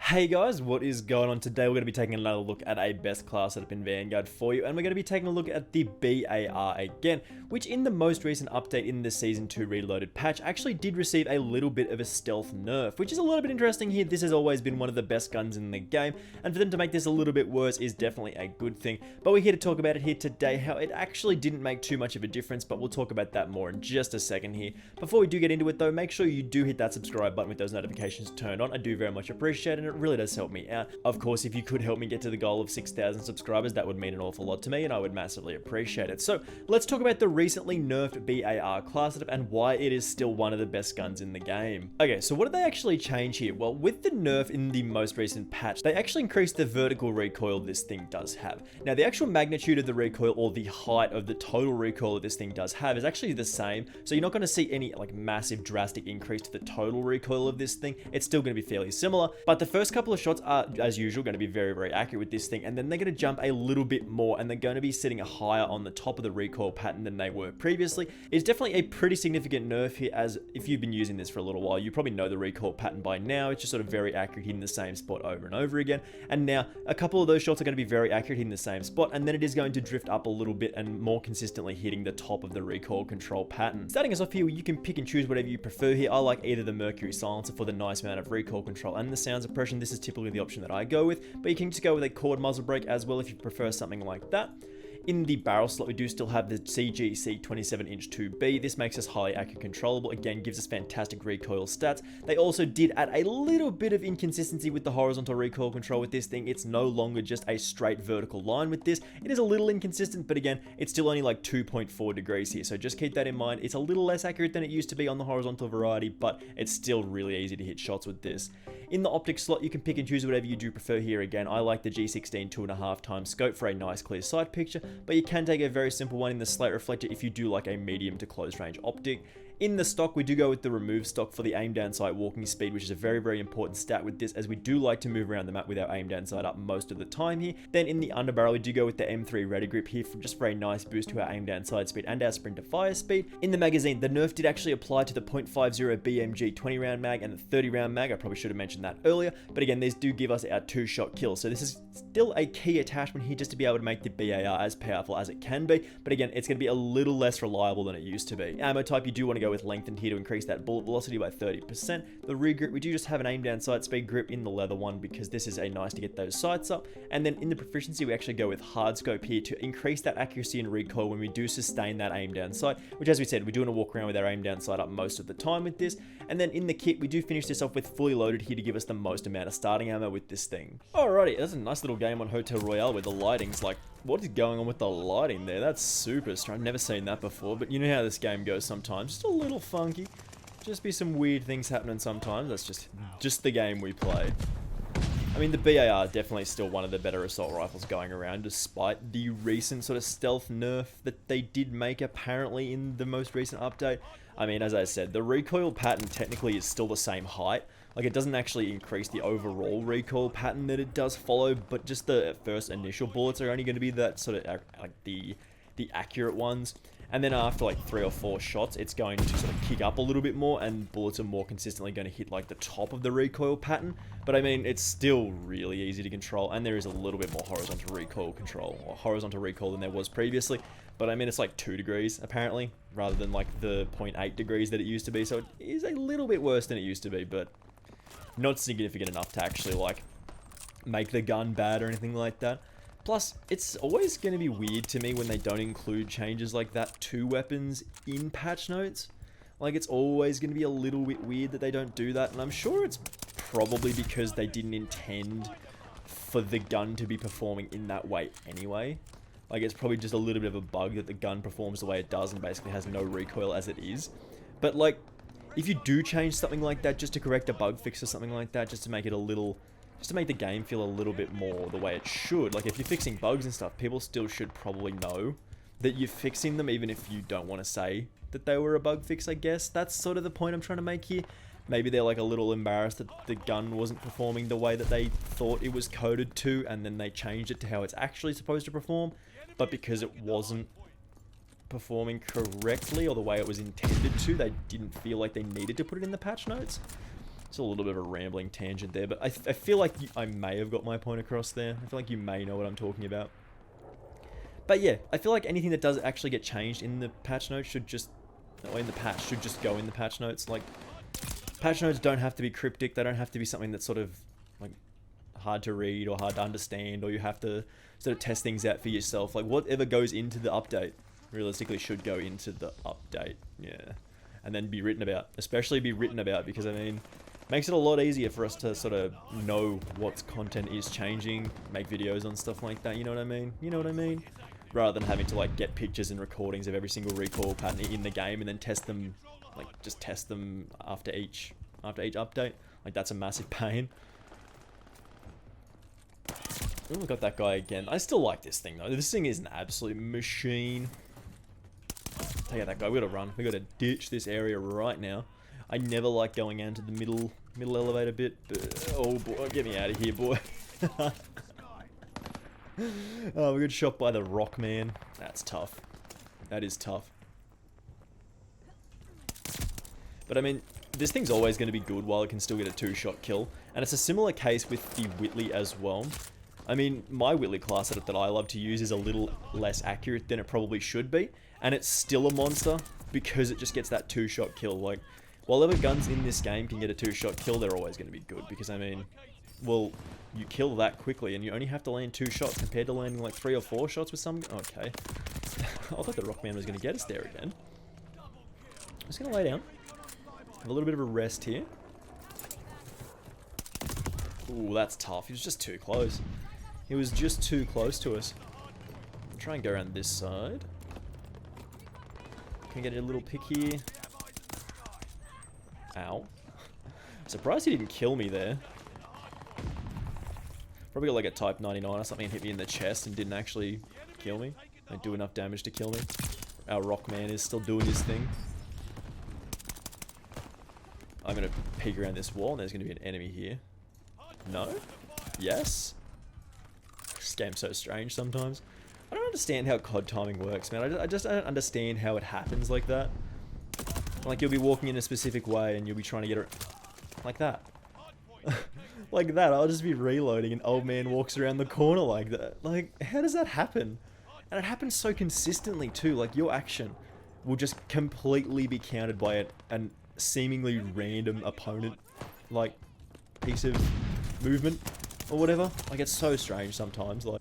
Hey guys, what is going on? Today we're going to be taking another look at a best class setup in Vanguard for you, and we're going to be taking a look at the BAR again, which in the most recent update in the Season 2 Reloaded patch actually did receive a little bit of a stealth nerf, which is a little bit interesting here. This has always been one of the best guns in the game, and for them to make this a little bit worse is definitely a good thing. But we're here to talk about it here today, how it actually didn't make too much of a difference, but we'll talk about that more in just a second here. Before we do get into it though, make sure you do hit that subscribe button with those notifications turned on. I do very much appreciate it, and it really does help me out. Of course, if you could help me get to the goal of 6,000 subscribers, that would mean an awful lot to me, and I would massively appreciate it. So let's talk about the recently nerfed BAR class setup and why it is still one of the best guns in the game. Okay, so what did they actually change here? Well, with the nerf in the most recent patch, they actually increased the vertical recoil this thing does have. Now, the actual magnitude of the recoil, or the height of the total recoil that this thing does have, is actually the same, so you're not going to see any like massive drastic increase to the total recoil of this thing. It's still going to be fairly similar, but the first couple of shots are, as usual, going to be very accurate with this thing, and then they're going to jump a little bit more, and they're going to be sitting higher on the top of the recoil pattern than they were previously. It's definitely a pretty significant nerf here, as if you've been using this for a little while, you probably know the recoil pattern by now. It's just sort of very accurate hitting the same spot over and over again, and now a couple of those shots are going to be very accurate hitting the same spot, and then it is going to drift up a little bit and more consistently hitting the top of the recoil control pattern. Starting us off here, you can pick and choose whatever you prefer here. I like either the Mercury silencer for the nice amount of recoil control and the sound suppression. This is typically the option that I go with, but you can just go with a cord muzzle brake as well if you prefer something like that. In the barrel slot, we do still have the CGC 27-inch 2B. This makes us highly accurate controllable. Again, gives us fantastic recoil stats. They also did add a little bit of inconsistency with the horizontal recoil control with this thing. It's no longer just a straight vertical line with this. It is a little inconsistent, but again, it's still only like 2.4 degrees here. So just keep that in mind. It's a little less accurate than it used to be on the horizontal variety, but it's still really easy to hit shots with this. In the optic slot, you can pick and choose whatever you do prefer here. Again, I like the G16 2.5x scope for a nice clear sight picture, but you can take a very simple one in the slate reflector if you do like a medium to close range optic. In the stock, we do go with the remove stock for the aim down sight walking speed, which is a very important stat with this, as we do like to move around the map with our aim down sight up most of the time here. Then in the underbarrel, we do go with the M3 ready grip here for just for a nice boost to our aim down sight speed and our sprint to fire speed. In the magazine, the nerf did actually apply to the .50 BMG 20 round mag and the 30 round mag. I probably should have mentioned that earlier, but again, these do give us our 2-shot kill. So this is still a key attachment here just to be able to make the BAR as powerful as it can be, but again, it's going to be a little less reliable than it used to be. Ammo type, you do want to go with lengthened here to increase that bullet velocity by 30%. The rear grip, we do just have an aim down sight speed grip in the leather one because this is a nice to get those sights up. And then in the proficiency, we actually go with hard scope here to increase that accuracy and recoil when we do sustain that aim down sight, which, as we said, we do want to walk around with our aim down sight up most of the time with this. And then in the kit, we do finish this off with fully loaded here to give us the most amount of starting ammo with this thing. Alrighty, that's a nice little game on Hotel Royale where the lighting's like, what is going on with the lighting there? That's super strange. I've never seen that before, but you know how this game goes sometimes. Just a little funky. Just be some weird things happening sometimes. That's just the game we play. I mean, the BAR definitely still one of the better assault rifles going around, despite the recent sort of stealth nerf that they did make apparently in the most recent update. I mean, as I said, the recoil pattern technically is still the same height. Like, it doesn't actually increase the overall recoil pattern that it does follow, but just the first initial bullets are only going to be that sort of like the accurate ones. And then after like 3 or 4 shots, it's going to sort of kick up a little bit more, and bullets are more consistently going to hit like the top of the recoil pattern. But I mean, it's still really easy to control, and there is a little bit more horizontal recoil control, or horizontal recoil, than there was previously. But I mean, it's like 2 degrees apparently, rather than like the 0.8 degrees that it used to be. So it is a little bit worse than it used to be, but not significant enough to actually like make the gun bad or anything like that. Plus, it's always going to be weird to me when they don't include changes like that to weapons in patch notes. Like, it's always going to be a little bit weird that they don't do that, and I'm sure it's probably because they didn't intend for the gun to be performing in that way anyway. Like, it's probably just a little bit of a bug that the gun performs the way it does and basically has no recoil as it is. But like, if you do change something like that just to correct a bug fix or something like that, just to make it a little... just to make the game feel a little bit more the way it should. Like, if you're fixing bugs and stuff, people still should probably know that you're fixing them, even if you don't want to say that they were a bug fix, I guess. That's sort of the point I'm trying to make here. Maybe they're like a little embarrassed that the gun wasn't performing the way that they thought it was coded to, and then they changed it to how it's actually supposed to perform. But because it wasn't performing correctly or the way it was intended to, they didn't feel like they needed to put it in the patch notes. It's a little bit of a rambling tangent there, but I feel like I may have got my point across there. I feel like you may know what I'm talking about. But yeah, I feel like anything that does actually get changed in the patch notes should just, or in the patch, should just go in the patch notes. Like, patch notes don't have to be cryptic. They don't have to be something that's sort of like hard to read or hard to understand, or you have to sort of test things out for yourself. Like, whatever goes into the update realistically should go into the update. Yeah. And then be written about. Especially be written about, because I mean, makes it a lot easier for us to sort of know what content is changing, make videos on stuff like that, you know what I mean? You know what I mean? Rather than having to like get pictures and recordings of every single recoil pattern in the game and then test them, like just test them after each update. Like, that's a massive pain. Oh, we got that guy again. I still like this thing though. This thing is an absolute machine. Take out that guy. We gotta run. We gotta ditch this area right now. I never like going into the middle elevator bit, but oh boy, get me out of here, boy. Oh, we got shot by the rock man. That's tough. That is tough. But I mean, this thing's always going to be good while it can still get a 2-shot kill. And it's a similar case with the Whitley as well. I mean, my Whitley class setup that I love to use is a little less accurate than it probably should be. And it's still a monster because it just gets that 2-shot kill. Like, whatever guns in this game can get a 2-shot kill, they're always going to be good. Because, I mean, well, you kill that quickly and you only have to land 2 shots compared to landing like 3 or 4 shots with some... Okay. I thought the Rockman was going to get us there again. I'm just going to lay down. Have a little bit of a rest here. Ooh, that's tough. He was just too close. He was just too close to us. I'll try and go around this side. Can I get a little pick here? Ow. Surprised he didn't kill me there. Probably got like a Type 99 or something and hit me in the chest and didn't actually kill me. Don't do enough damage to kill me. Our Rockman is still doing his thing. I'm going to peek around this wall and there's going to be an enemy here. No? Yes? This game's so strange sometimes. I don't understand how COD timing works, man. I just don't understand how it happens like that. Like, you'll be walking in a specific way and you'll be trying to get it like that. Like that, I'll just be reloading and old man walks around the corner like that. Like, how does that happen? And it happens so consistently too. Like, your action will just completely be countered by an seemingly random opponent, like, piece of movement or whatever. Like, it's so strange sometimes. Like,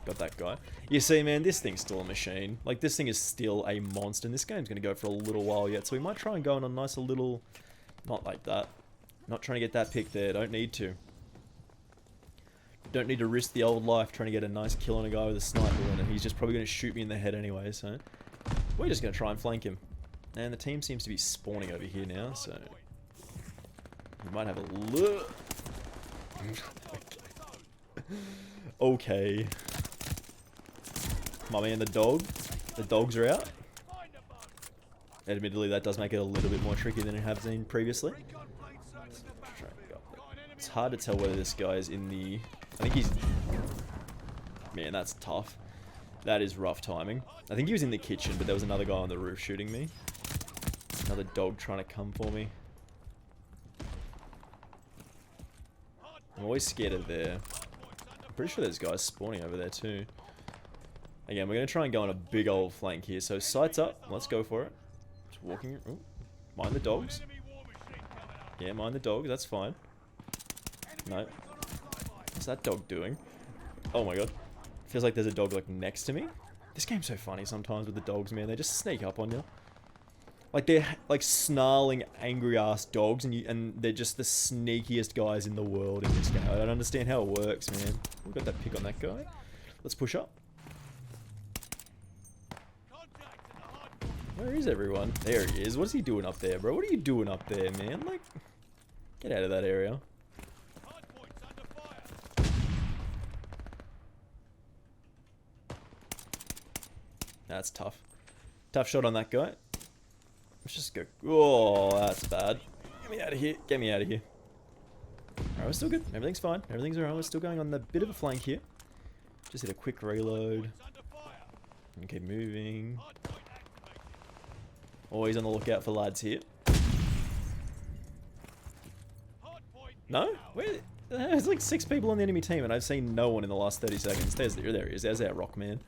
got that guy. You see, man, this thing's still a machine. Like, this thing is still a monster, and this game's gonna go for a little while yet, so we might try and go on a nice little... Not like that. Not trying to get that pick there. Don't need to. Don't need to risk the old life trying to get a nice kill on a guy with a sniper in it. He's just probably going to shoot me in the head anyway, so... We're just going to try and flank him. And the team seems to be spawning over here now, so... We might have a look. Okay. My man, the dog. The dogs are out. Admittedly, that does make it a little bit more tricky than it has been previously. It's hard to tell whether this guy is in the... I think he's... Man, that's tough. That is rough timing. I think he was in the kitchen, but there was another guy on the roof shooting me. Another dog trying to come for me. I'm always scared of there. I'm pretty sure there's guys spawning over there too. Again, we're going to try and go on a big old flank here. So, sights up. Let's go for it. Just walking... Ooh. Mind the dogs. Yeah, mind the dogs. That's fine. No. What's that dog doing? Oh my god. Feels like there's a dog like next to me. This game's so funny sometimes with the dogs, man. They just sneak up on you. Like, they're like snarling, angry ass dogs, and they're just the sneakiest guys in the world in this game. I don't understand how it works, man. We've got that pick on that guy. Let's push up. Where is everyone? There he is. What's he doing up there, bro? What are you doing up there, man? Like, get out of that area. That's tough. Tough shot on that guy. Let's just go. Oh, that's bad. Get me out of here. Get me out of here. Alright, we're still good. Everything's fine. Everything's alright. We're still going on the bit of a flank here. Just hit a quick reload. And keep moving. Always on the lookout for lads here. No? Where? There's like 6 people on the enemy team, and I've seen no one in the last 30 seconds. There he is. There's our rock man.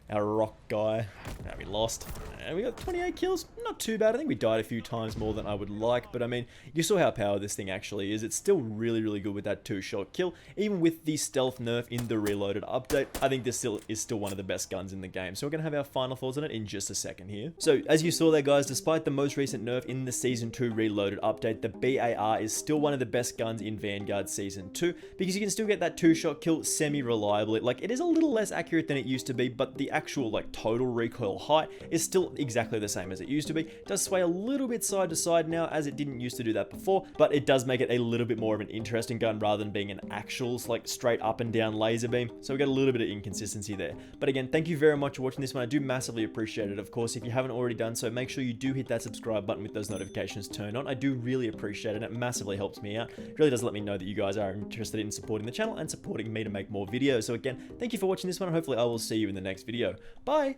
Our rock guy. Now we lost. And we got 28 kills. Not too bad. I think we died a few times more than I would like. But I mean, you saw how powerful this thing actually is. It's still really, really good with that 2-shot kill. Even with the stealth nerf in the reloaded update, I think this is still one of the best guns in the game. So we're going to have our final thoughts on it in just a second here. So as you saw there, guys, despite the most recent nerf in the Season 2 reloaded update, the BAR is still one of the best guns in Vanguard Season 2 because you can still get that 2-shot kill semi-reliably. Like, it is a little less accurate than it used to be, but the actual like total recoil height is still exactly the same as it used to be. It does sway a little bit side to side now, as it didn't used to do that before, but it does make it a little bit more of an interesting gun rather than being an actual like straight up and down laser beam. So we got a little bit of inconsistency there. But again, thank you very much for watching this one. I do massively appreciate it. Of course, if you haven't already done so, make sure you do hit that subscribe button with those notifications turned on. I do really appreciate it. It massively helps me out. It really does let me know that you guys are interested in supporting the channel and supporting me to make more videos. So again, thank you for watching this one, and hopefully I will see you in the next video. Bye!